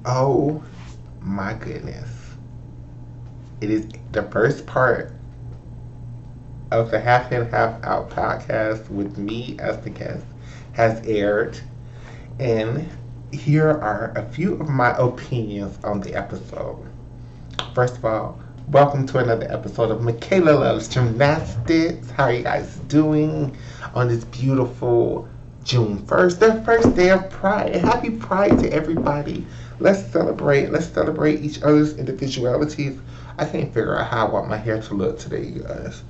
Oh my goodness. It is the first part of the Half In, Half Out podcast with me as the guest has aired. And here are a few of my opinions on the episode. First of all, welcome to another episode of Michaela Loves Gymnastics. How are you guys doing on this beautiful June 1st, the first day of Pride? Happy Pride to everybody. Let's celebrate. Let's celebrate each other's individualities. I can't figure out how I want my hair to look today, you guys.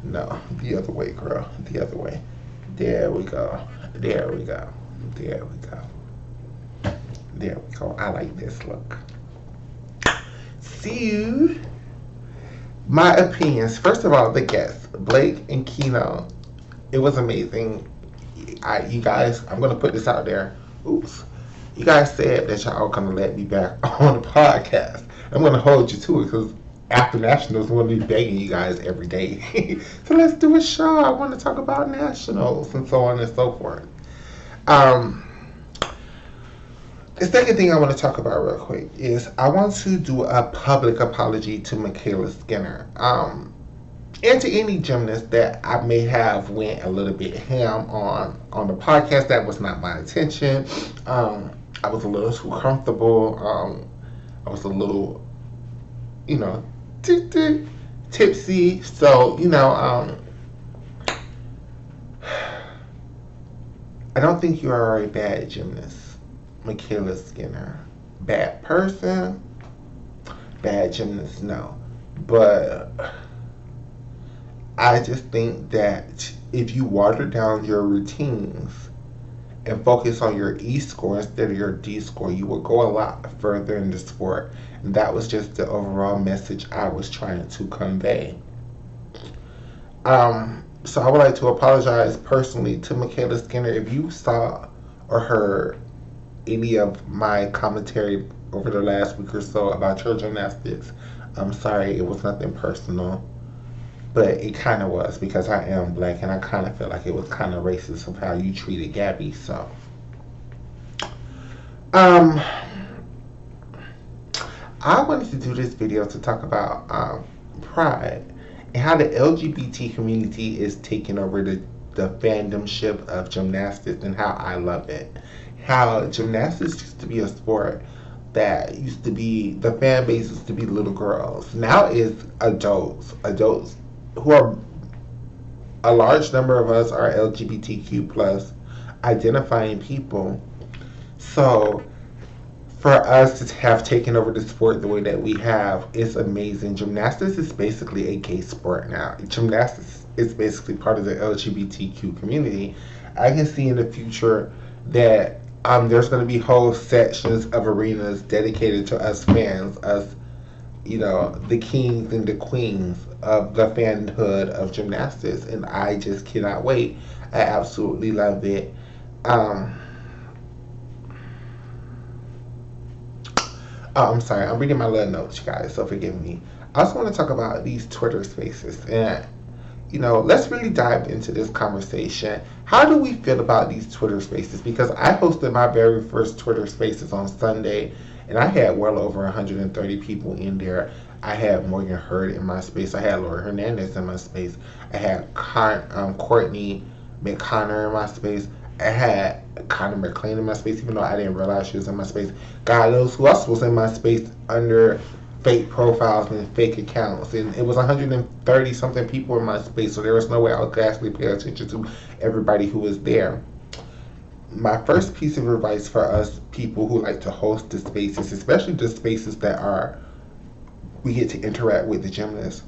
No, the other way, girl. The other way. There we go. There we go. There we go. There we go. I like this look. See you. My opinions. First of all, the guests, Blake and Kino. It was amazing. You guys, I'm gonna put this out there. Oops. You guys said that y'all gonna let me back on the podcast. I'm gonna hold you to it because after nationals, we'll be begging you guys every day. So let's do a show. I want to talk about nationals and so on and so forth. Um, the second thing I want to talk about real quick is I want to do a public apology to Michaela Skinner. And to any gymnast that I may have went a little bit ham on the podcast. That was not my intention. I was a little too comfortable. I was a little, you know, tipsy. So, I don't think you are a bad gymnast, Michaela Skinner. Bad person, bad gymnast, no. But I just think that if you water down your routines and focus on your E score instead of your D score, you will go a lot further in the sport. And that was just the overall message I was trying to convey. So I would like to apologize personally to Michaela Skinner if you saw or heard any of my commentary over the last week or so about your gymnastics. I'm sorry, it was nothing personal. But it kind of was because I am black and I kind of felt like it was kind of racist of how you treated Gabby. So, I wanted to do this video to talk about pride and how the LGBT community is taking over the fandomship of gymnastics and how I love it. How gymnastics used to be a sport that used to be, the fan base used to be little girls. Now it's adults who are, a large number of us are LGBTQ plus identifying people. So for us to have taken over the sport the way that we have is amazing. Gymnastics is basically a gay sport now. Gymnastics is basically part of the LGBTQ community. I can see in the future that there's going to be whole sections of arenas dedicated to us fans, us, the kings and the queens of the fanhood of gymnastics, and I just cannot wait. I absolutely love it. I'm sorry, I'm reading my little notes, you guys, so forgive me. I also want to talk about these Twitter spaces, and let's really dive into this conversation. How do we feel about these Twitter spaces? Because I hosted my very first Twitter spaces on Sunday, and I had well over 130 people in there. I had Morgan Hurd in my space. I had Laura Hernandez in my space. I had Courtney McConnor in my space. I had Connor McLean in my space, even though I didn't realize she was in my space. God knows who else was in my space under fake profiles and fake accounts. And it was 130 something people in my space, so there was no way I could actually pay attention to everybody who was there. My first piece of advice for us people who like to host the spaces, especially the spaces that we get to interact with the gymnasts,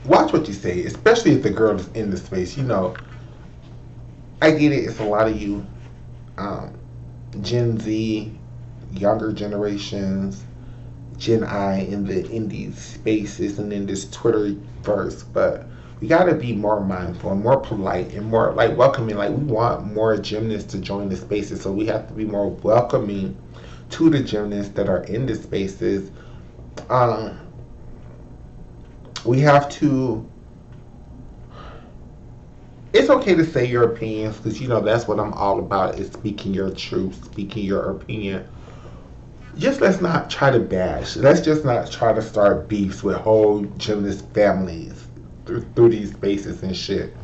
watch what you say, especially if the girl is in the space. I get it, it's a lot of you, Gen Z, younger generations, Gen I in these spaces and in this Twitterverse, but we gotta be more mindful and more polite and more like welcoming. Like, we want more gymnasts to join the spaces, so we have to be more welcoming to the gymnasts that are in the spaces. We have to it's okay to say your opinions because you know that's what I'm all about is speaking your truth, speaking your opinion. Just let's not try to bash. Let's just not try to start beefs with whole gymnast families through these spaces and shit.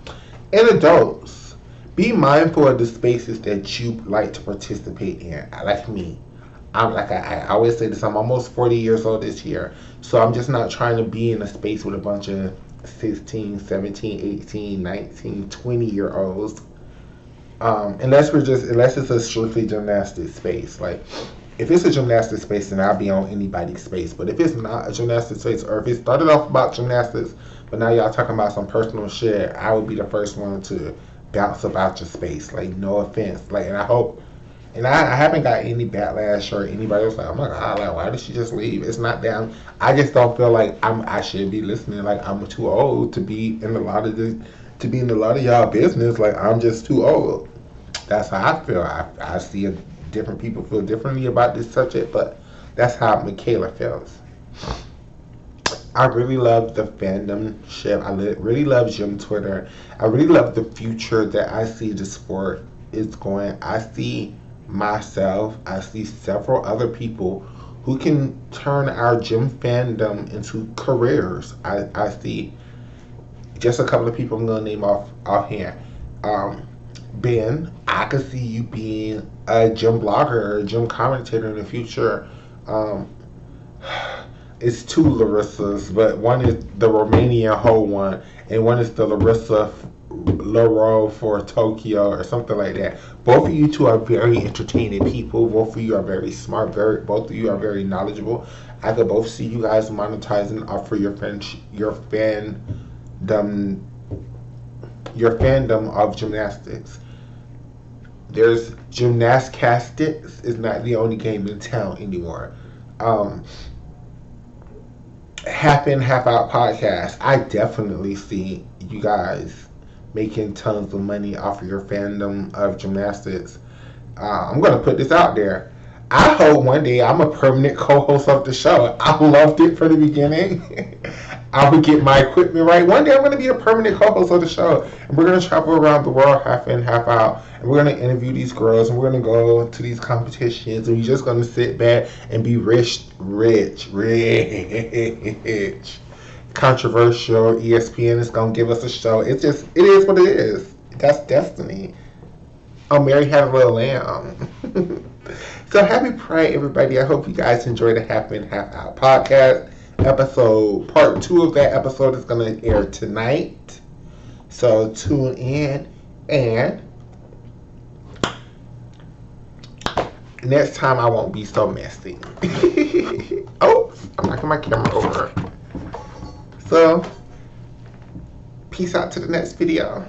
And adults, be mindful of the spaces that you like to participate in. Like me, I always say this. I'm almost 40 years old this year, so I'm just not trying to be in a space with a bunch of 16, 17, 18, 19, 20 year olds. Unless it's a strictly gymnastics space. Like if it's a gymnastics space, then I'll be on anybody's space. But if it's not a gymnastics space, or if it started off about gymnastics, but now y'all talking about some personal shit, I would be the first one to bounce about your space. Like no offense. Like and I hope and I haven't got any backlash or anybody else like, oh my god, like why did she just leave? It's not down. I just don't feel like I should be listening. Like I'm too old to be in a lot of this to be in a lot of y'all business. Like I'm just too old. That's how I feel. I see different people feel differently about this subject, but that's how Michaela feels. I really love the fandom ship. Really love Gym Twitter. I really love the future that I see the sport is going. I see myself, I see several other people who can turn our gym fandom into careers. I see just a couple of people I'm going to name offhand. Um, Ben, I could see you being a gym blogger or a gym commentator in the future. Um, it's two Larissas, but one is the Romanian whole one, and one is the Larissa Laro for Tokyo or something like that. Both of you two are very entertaining people. Both of you are very smart. Both of you are very knowledgeable. I could both see you guys monetizing off for your fandom of gymnastics. There's Gymnastics is not the only game in town anymore. Um, Half in, half out podcast. I definitely see you guys making tons of money off of your fandom of gymnastics. I'm gonna put this out there. I hope one day I'm a permanent co-host of the show. I loved it from the beginning. I would get my equipment right. One day I'm gonna be a permanent co-host of the show, and we're gonna travel around the world, half in, half out, and we're gonna interview these girls, and we're gonna go to these competitions, and we're just gonna sit back and be rich. Controversial. ESPN is gonna give us a show. It is what it is. That's destiny. Oh, Mary had a little lamb. So happy Pride, everybody. I hope you guys enjoyed the Half In, Half Out podcast episode. Part 2 of that episode is going to air tonight. So tune in. And next time I won't be so messy. Oh, I'm knocking my camera over. So, peace out to the next video.